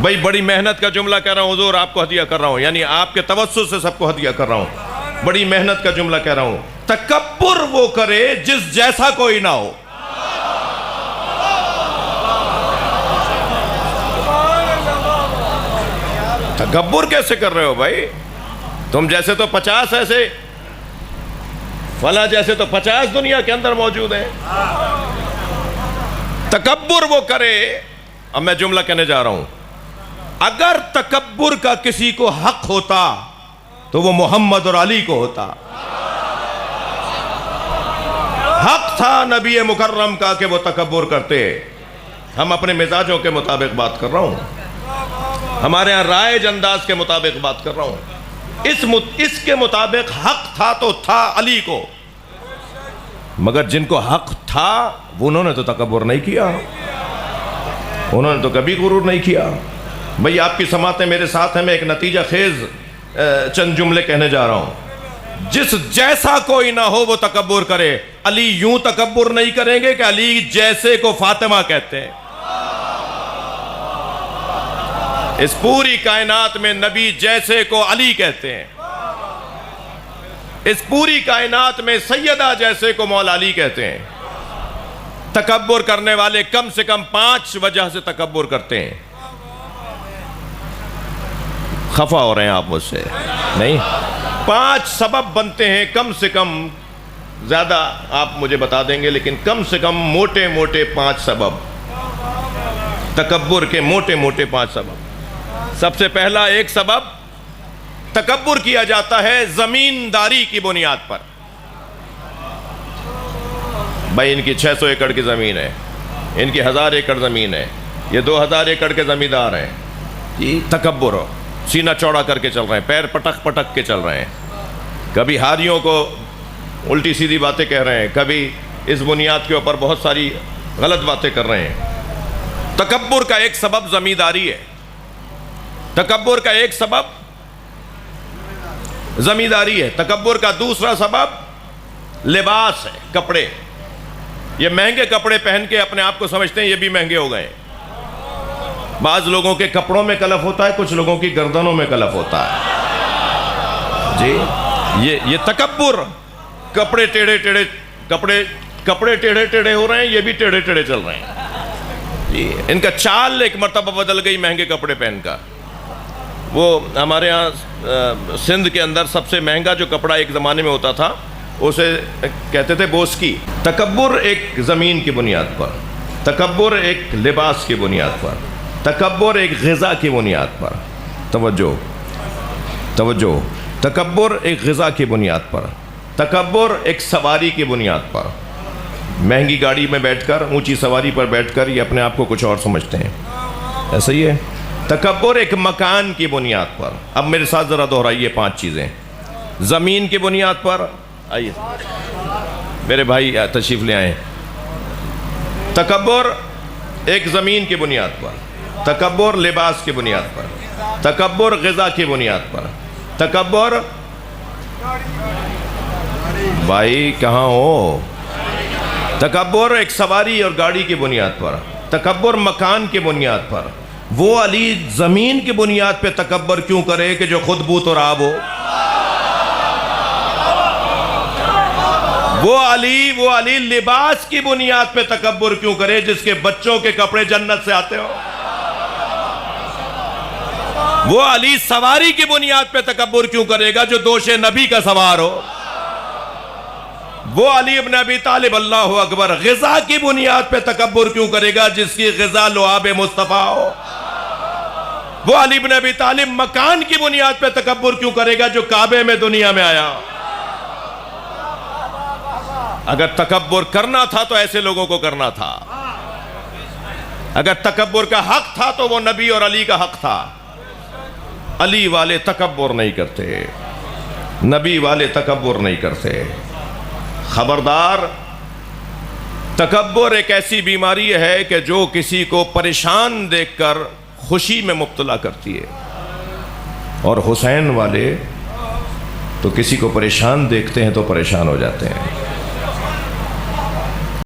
بھائی بڑی محنت کا جملہ کہہ رہا ہوں حضور، آپ کو ہدیہ کر رہا ہوں، یعنی آپ کے توسط سے سب کو ہدیہ کر رہا ہوں، بڑی محنت کا جملہ کہہ رہا ہوں، تکبر وہ کرے جس جیسا کوئی نہ ہو۔ تکبر کیسے کر رہے ہو بھائی؟ تم جیسے تو 50 ایسے، فلاں جیسے تو 50 دنیا کے اندر موجود ہیں۔ تکبر وہ کرے، اب میں جملہ کہنے جا رہا ہوں، اگر تکبر کا کسی کو حق ہوتا تو وہ محمد اور علی کو ہوتا۔ حق تھا نبی مکرم کا کہ وہ تکبر کرتے۔ ہم اپنے مزاجوں کے مطابق بات کر رہا ہوں، ہمارے ہاں رائج انداز کے مطابق بات کر رہا ہوں، اس کے مطابق حق تھا تو تھا علی کو، مگر جن کو حق تھا انہوں نے تو تکبر نہیں کیا، انہوں نے تو کبھی غرور نہیں کیا۔ بھئی آپ کی سماعتیں میرے ساتھ ہیں، میں ایک نتیجہ خیز چند جملے کہنے جا رہا ہوں۔ جس جیسا کوئی نہ ہو وہ تکبر کرے۔ علی یوں تکبر نہیں کریں گے کہ علی جیسے کو فاطمہ کہتے ہیں۔ اس پوری کائنات میں نبی جیسے کو علی کہتے ہیں، اس پوری کائنات میں سیدہ جیسے کو مولا علی کہتے ہیں۔ تکبر کرنے والے کم سے کم 5 وجہ سے تکبر کرتے ہیں۔ خفا ہو رہے ہیں آپ مجھ سے؟ نہیں، 5 سبب بنتے ہیں کم سے کم، زیادہ آپ مجھے بتا دیں گے لیکن کم سے کم موٹے موٹے 5 سبب، تکبر کے موٹے موٹے 5 سبب۔ سب سے پہلا ایک سبب، تکبر کیا جاتا ہے زمینداری کی بنیاد پر۔ بھائی ان کی 600 ایکڑ کی زمین ہے، ان کی 1000 ایکڑ زمین ہے، یہ 2000 ایکڑ کے زمیندار ہیں، یہ تکبر ہو، سینہ چوڑا کر کے چل رہے ہیں، پیر پٹک پٹک کے چل رہے ہیں، کبھی ہاریوں کو الٹی سیدھی باتیں کہہ رہے ہیں، کبھی اس بنیاد کے اوپر بہت ساری غلط باتیں کر رہے ہیں۔ تکبر کا ایک سبب زمینداری ہے، تکبر کا ایک سبب زمینداری ہے۔ تکبر کا دوسرا سبب لباس ہے، کپڑے۔ یہ مہنگے کپڑے پہن کے اپنے آپ کو سمجھتے ہیں یہ بھی مہنگے ہو گئے۔ بعض لوگوں کے کپڑوں میں کلف ہوتا ہے، کچھ لوگوں کی گردنوں میں کلف ہوتا ہے۔ جی یہ تکبر، کپڑے ٹیڑھے ٹیڑھے، کپڑے ٹیڑھے ٹیڑھے ہو رہے ہیں، یہ بھی ٹیڑھے ٹیڑھے چل رہے ہیں۔ جی ان کا چال ایک مرتبہ بدل گئی مہنگے کپڑے پہن کر۔ وہ ہمارے ہاں سندھ کے اندر سب سے مہنگا جو کپڑا ایک زمانے میں ہوتا تھا اسے کہتے تھے بوسکی۔ تکبر ایک زمین کی بنیاد پر، تکبر ایک لباس کی بنیاد پر، تکبر ایک غذا کی بنیاد پر، توجہ، تکبر ایک غذا کی بنیاد پر، تکبر ایک سواری کی بنیاد پر۔ مہنگی گاڑی میں بیٹھ کر، اونچی سواری پر بیٹھ کر یہ اپنے آپ کو کچھ اور سمجھتے ہیں، ایسا ہی ہے۔ تکبر ایک مکان کی بنیاد پر۔ اب میرے ساتھ ذرا دہرائیے 5 چیزیں۔ زمین کی بنیاد پر، آئیے میرے بھائی تشریف لے آئیں۔ تکبر ایک زمین کی بنیاد پر، تکبر لباس کی بنیاد پر، تکبر غذا کی بنیاد پر، تکبر، بھائی کہاں ہو؟ تکبر ایک سواری اور گاڑی کی بنیاد پر، تکبر مکان کی بنیاد پر۔ وہ علی زمین کی بنیاد پہ تکبر کیوں کرے کہ جو خود بوت اور آب ہو؟ وہ علی لباس کی بنیاد پہ تکبر کیوں کرے جس کے بچوں کے کپڑے جنت سے آتے ہو؟ وہ علی سواری کی بنیاد پہ تکبر کیوں کرے گا جو دوش نبی کا سوار ہو؟ وہ علی ابن ابی طالب، اللہ اکبر، غذا کی بنیاد پہ تکبر کیوں کرے گا جس کی غذا لعاب مصطفیٰ ہو؟ وہ علی ابن ابی طالب مکان کی بنیاد پہ تکبر کیوں کرے گا جو کعبے میں دنیا میں آیا؟ اگر تکبر کرنا تھا تو ایسے لوگوں کو کرنا تھا، اگر تکبر کا حق تھا تو وہ نبی اور علی کا حق تھا۔ علی والے تکبر نہیں کرتے، نبی والے تکبر نہیں کرتے۔ خبردار، تکبر ایک ایسی بیماری ہے کہ جو کسی کو پریشان دیکھ کر خوشی میں مبتلا کرتی ہے، اور حسین والے تو کسی کو پریشان دیکھتے ہیں تو پریشان ہو جاتے ہیں۔